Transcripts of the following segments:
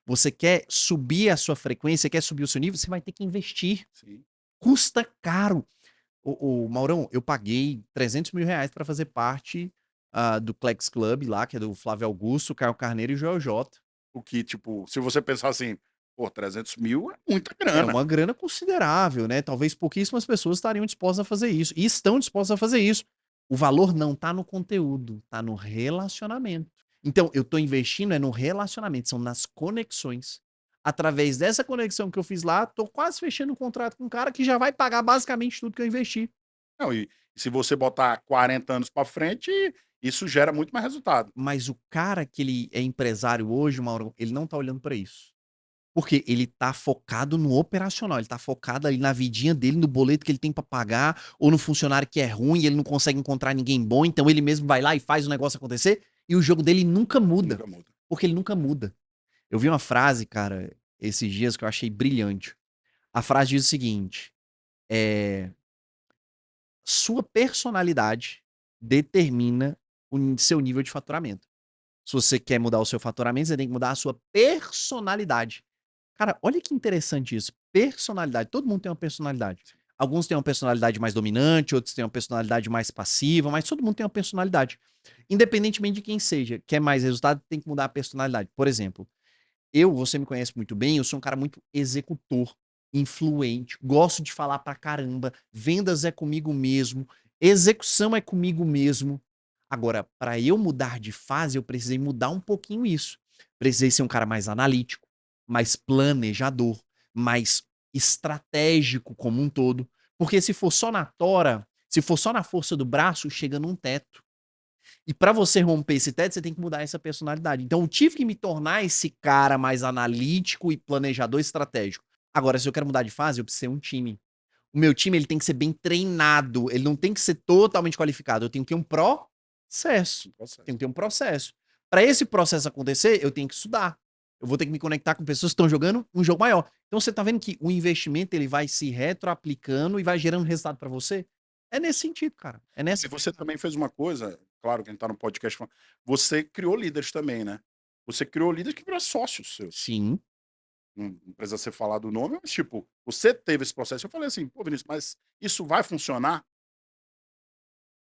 Você quer subir a sua frequência, quer subir o seu nível, você vai ter que investir. Sim. Custa caro. O Maurão, eu paguei R$ 300.000 para fazer parte do Clex Club lá, que é do Flávio Augusto, Caio Carneiro e Joel J. O que, tipo, se você pensar assim, pô, 300 mil é muita É grana. uma grana considerável, né? Talvez pouquíssimas pessoas estariam dispostas a fazer isso. E estão dispostas a fazer isso. O valor não está no conteúdo, está no relacionamento. Então, eu estou investindo no relacionamento, são nas conexões. Através dessa conexão que eu fiz lá, estou quase fechando um contrato com um cara que já vai pagar basicamente tudo que eu investi. Não, e se você botar 40 anos para frente, isso gera muito mais resultado. Mas o cara que ele é empresário hoje, Mauro, ele não está olhando para isso. Porque ele tá focado no operacional, ele tá focado ali na vidinha dele, no boleto que ele tem pra pagar, ou no funcionário que é ruim e ele não consegue encontrar ninguém bom, então ele mesmo vai lá e faz o negócio acontecer, e o jogo dele nunca muda, Nunca muda. porque ele nunca muda. Eu vi uma frase, cara, esses dias que eu achei brilhante. A frase diz o seguinte: é, sua personalidade determina o seu nível de faturamento. Se você quer mudar o seu faturamento, você tem que mudar a sua personalidade. Cara, olha que interessante isso. Personalidade. Todo mundo tem uma personalidade. Alguns têm uma personalidade mais dominante, outros têm uma personalidade mais passiva, mas todo mundo tem uma personalidade. Independentemente de quem seja, quer mais resultado, tem que mudar a personalidade. Por exemplo, você me conhece muito bem, eu sou um cara muito executor, influente, gosto de falar pra caramba, vendas é comigo mesmo, execução é comigo mesmo. Agora, para eu mudar de fase, eu precisei mudar um pouquinho isso. Precisei ser um cara mais analítico, mais planejador, mais estratégico como um todo. Porque se for só na tora, se for só na força do braço, chega num teto. E para você romper esse teto, você tem que mudar essa personalidade. Então, eu tive que me tornar esse cara mais analítico e planejador estratégico. Agora, se eu quero mudar de fase, eu preciso ser um time. O meu time ele tem que ser bem treinado, ele não tem que ser totalmente qualificado. Eu tenho que ter um processo. Um processo. Tenho que ter um processo. Para esse processo acontecer, eu tenho que estudar. Eu vou ter que me conectar com pessoas que estão jogando um jogo maior. Então você está vendo que o investimento ele vai se retroaplicando e vai gerando resultado para você? É nesse sentido, cara. É E nessa você pegada. também fez uma coisa, claro que a gente tá no podcast, você criou líderes também, né? Você criou líderes que viraram sócios seus. Sim, Não precisa ser falado o nome, mas tipo, você teve esse processo. Eu falei assim, pô, Vinícius, mas isso vai funcionar?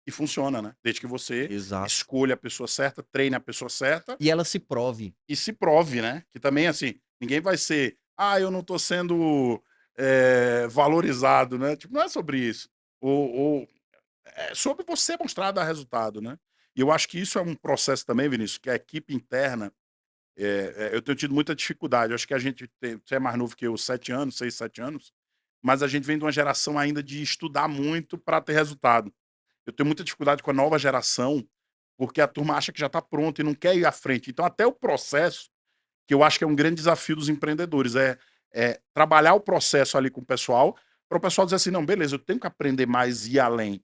E funciona, né? Desde que você exato. escolha a pessoa certa, treine a pessoa certa E ela se prove. e se prove, né? Que também, assim, ninguém vai ser, ah, eu não tô sendo valorizado, né? Tipo, não é sobre isso. Ou é sobre você mostrar dar resultado, né? E eu acho que isso é um processo também, Vinícius, que a equipe interna, eu tenho tido muita dificuldade. Eu acho que a gente tem, você é mais novo que eu, 7 anos, 6, 7 anos, mas a gente vem de uma geração ainda de estudar muito para ter resultado. Eu tenho muita dificuldade com a nova geração, porque a turma acha que já está pronta e não quer ir à frente. Então, até o processo, que eu acho que é um grande desafio dos empreendedores, é trabalhar o processo ali com o pessoal, para o pessoal dizer assim, não, beleza, eu tenho que aprender mais e ir além.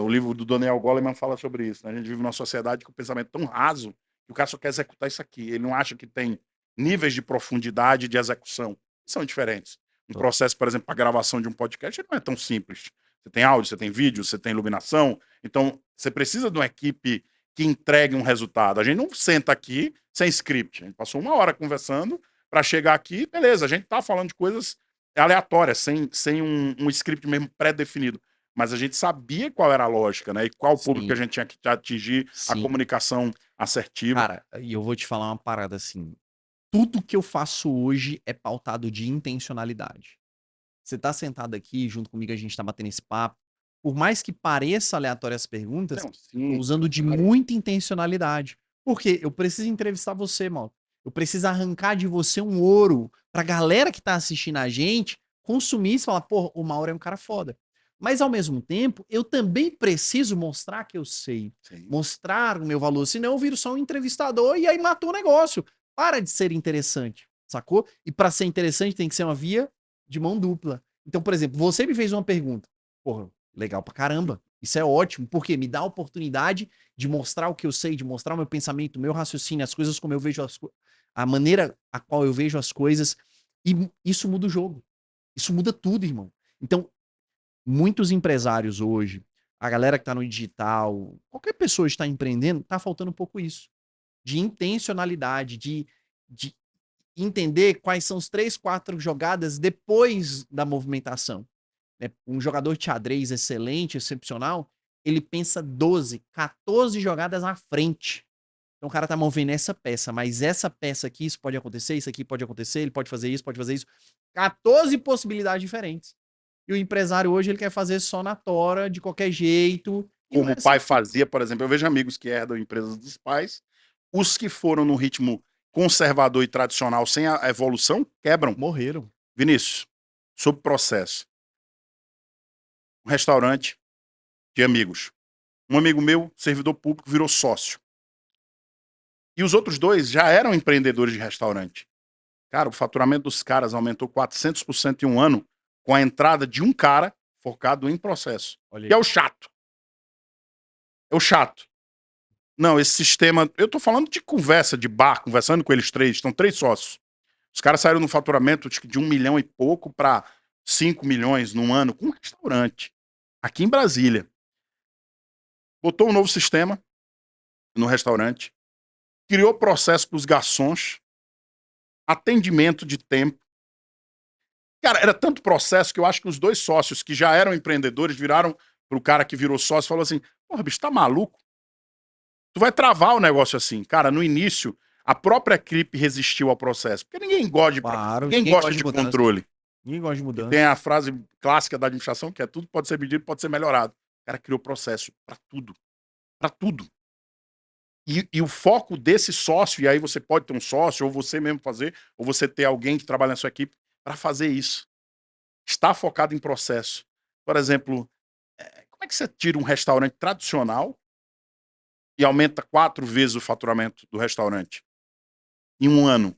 O livro do Daniel Goleman fala sobre isso, né? A gente vive numa sociedade com um pensamento tão raso que o cara só quer executar isso aqui. Ele não acha que tem níveis de profundidade de execução. São diferentes. Um processo, por exemplo, para gravação de um podcast ele não é tão simples. Você tem áudio, você tem vídeo, você tem iluminação. Então, você precisa de uma equipe que entregue um resultado. A gente não senta aqui sem script. A gente passou 1 hora conversando para chegar aqui, beleza, a gente tá falando de coisas aleatórias, sem um script mesmo pré-definido. Mas a gente sabia qual era a lógica, né? E qual o público que a Sim, gente tinha que atingir, a sim. comunicação assertiva. Cara, e eu vou te falar uma parada assim. Tudo que eu faço hoje é pautado de intencionalidade. Você tá sentado aqui junto comigo, a gente tá batendo esse papo. Por mais que pareça aleatória as perguntas, Não, tô sim, usando de claro. muita intencionalidade. Porque eu preciso entrevistar você, mal. Eu preciso arrancar de você um ouro pra galera que tá assistindo a gente consumir e falar, pô, o Mauro é um cara foda. Mas ao mesmo tempo, eu também preciso mostrar que eu sei, Sim. mostrar o meu valor, senão eu viro só um entrevistador e aí matou o negócio. Para de ser interessante, sacou? E para ser interessante tem que ser uma via de mão dupla. Então, por exemplo, você me fez uma pergunta. Porra, legal pra caramba. Isso é ótimo, porque me dá a oportunidade de mostrar o que eu sei, de mostrar o meu pensamento, o meu raciocínio, as coisas como eu vejo a maneira a qual eu vejo as coisas. E isso muda o jogo. Isso muda tudo, irmão. Então, muitos empresários hoje, a galera que tá no digital, qualquer pessoa que está empreendendo, tá faltando um pouco isso. De intencionalidade, de entender quais são os 3, 4 jogadas depois da movimentação. Né? Um jogador de xadrez excelente, excepcional, ele pensa 12, 14 jogadas à frente. Então o cara tá movendo essa peça, mas essa peça aqui, isso pode acontecer, isso aqui pode acontecer, ele pode fazer isso, pode fazer isso. 14 possibilidades diferentes. E o empresário hoje, ele quer fazer só na tora, de qualquer jeito. Como É o assim. pai fazia, por exemplo. Eu vejo amigos que herdam empresas dos pais. Os que foram no ritmo conservador e tradicional, sem a evolução, quebram. Morreram. Vinícius, sobre processo. Um restaurante de amigos. Um amigo meu, servidor público, virou sócio. E os outros dois já eram empreendedores de restaurante. Cara, o faturamento dos caras aumentou 400% em um ano com a entrada de um cara focado em processo. Olha Que é aí. o chato. É o chato. Não, esse sistema. Eu tô falando de conversa, de bar, conversando com eles três, estão 3 sócios. Os caras saíram no faturamento de 1 milhão e pouco para 5 milhões num ano com um restaurante. Aqui em Brasília. Botou um novo sistema no restaurante, criou processo para os garçons, atendimento de tempo. Cara, era tanto processo que eu acho que os 2 sócios que já eram empreendedores viraram pro cara que virou sócio e falou assim: porra, bicho, tá maluco? Tu vai travar o negócio assim. Cara, no início, a própria equipe resistiu ao processo. Porque Claro, ninguém ninguém gosta gosta de de mudança. controle. Ninguém gosta de E tem mudança. a frase clássica da administração que é tudo pode ser medido, pode ser melhorado. O cara criou processo para tudo. Para tudo. E o foco desse sócio, e aí você pode ter um sócio, ou você mesmo fazer, ou você ter alguém que trabalha na sua equipe, para fazer isso. Está focado em processo. Por exemplo, como é que você tira um restaurante tradicional e aumenta 4 vezes o faturamento do restaurante em um ano?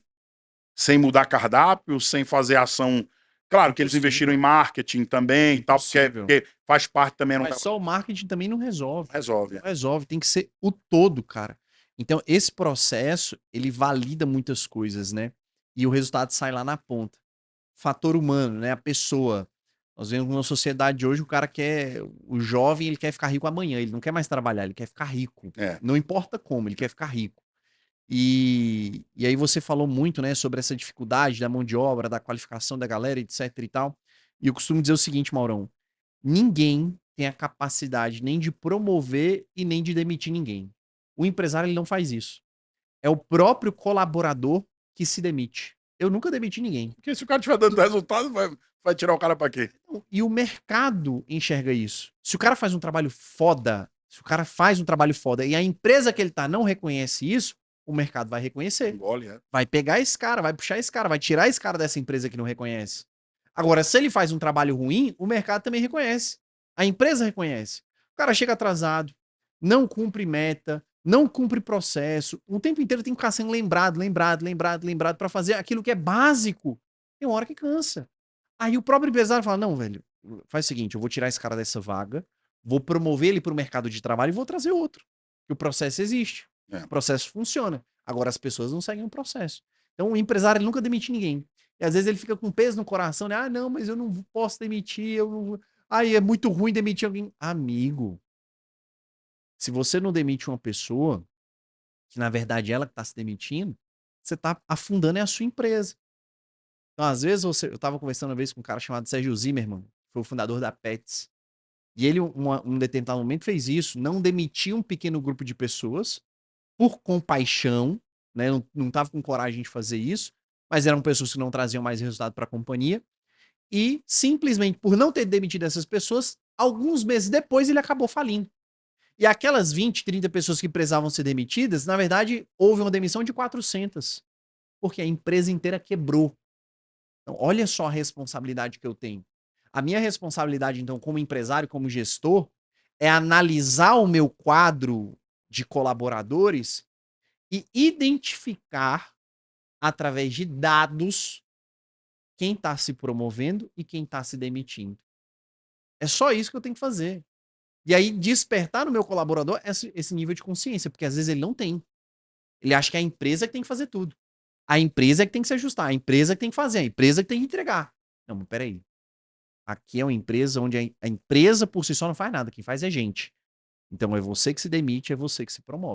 Sem mudar cardápio, sem fazer ação. Claro que eles investiram em Impossível. marketing também e tal, Impossível. porque faz parte também. Não Mas só o marketing também não resolve. resolve. Não resolve, tem que ser o todo, cara. Então, esse processo, ele valida muitas coisas, né? E o resultado sai lá na ponta. Fator humano, né? A pessoa. Nós vemos uma sociedade hoje, o cara quer. O jovem, ele quer ficar rico amanhã. Ele não quer mais trabalhar, ele quer ficar rico. É. Não importa como, ele quer ficar rico. E aí você falou muito, né, sobre essa dificuldade da mão de obra, da qualificação da galera, etc e tal. E eu costumo dizer o seguinte, Maurão: ninguém tem a capacidade nem de promover e nem de demitir ninguém. O empresário, ele não faz isso. É o próprio colaborador que se demite. Eu nunca demiti ninguém. Porque se o cara estiver dando resultado, vai tirar o cara para quê? E o mercado enxerga isso. Se o cara faz um trabalho foda, se o cara faz um trabalho foda e a empresa que ele tá não reconhece isso, o mercado vai reconhecer. Engole, é. Vai pegar esse cara, vai puxar esse cara, vai tirar esse cara dessa empresa que não reconhece. Agora, se ele faz um trabalho ruim, o mercado também reconhece. A empresa reconhece. O cara chega atrasado, não cumpre meta, não cumpre processo, o tempo inteiro tem que ficar sendo lembrado para fazer aquilo que é básico. Tem uma hora que cansa. Aí o próprio empresário fala: não, velho, faz o seguinte, eu vou tirar esse cara dessa vaga, vou promover ele para o mercado de trabalho e vou trazer outro. E o processo existe. É. O processo funciona. Agora as pessoas não seguem o processo. Então o empresário, ele nunca demite ninguém. E às vezes ele fica com peso no coração, né? Ah, não, mas eu não posso demitir, eu não... Ai, é muito ruim demitir alguém. Amigo, se você não demite uma pessoa, que na verdade ela que está se demitindo, você está afundando a sua empresa. Então, às vezes, eu estava conversando uma vez com um cara chamado Sérgio Zimmermann, que foi o fundador da Pets. E ele, um determinado momento, fez isso, não demitiu um pequeno grupo de pessoas por compaixão, né? Não estava com coragem de fazer isso, mas eram pessoas que não traziam mais resultado para a companhia. E simplesmente por não ter demitido essas pessoas, alguns meses depois ele acabou falindo. E aquelas 20, 30 pessoas que precisavam ser demitidas, na verdade, houve uma demissão de 400, porque a empresa inteira quebrou. Então, olha só a responsabilidade que eu tenho. A minha responsabilidade, então, como empresário, como gestor, é analisar o meu quadro de colaboradores e identificar, através de dados, quem está se promovendo e quem está se demitindo. É só isso que eu tenho que fazer. E aí, despertar no meu colaborador esse nível de consciência, porque às vezes ele não tem. Ele acha que é a empresa que tem que fazer tudo. A empresa é que tem que se ajustar, a empresa é que tem que fazer, a empresa é que tem que entregar. Não, mas peraí. Aqui é uma empresa onde a empresa por si só não faz nada, quem faz é gente. Então é você que se demite, é você que se promove.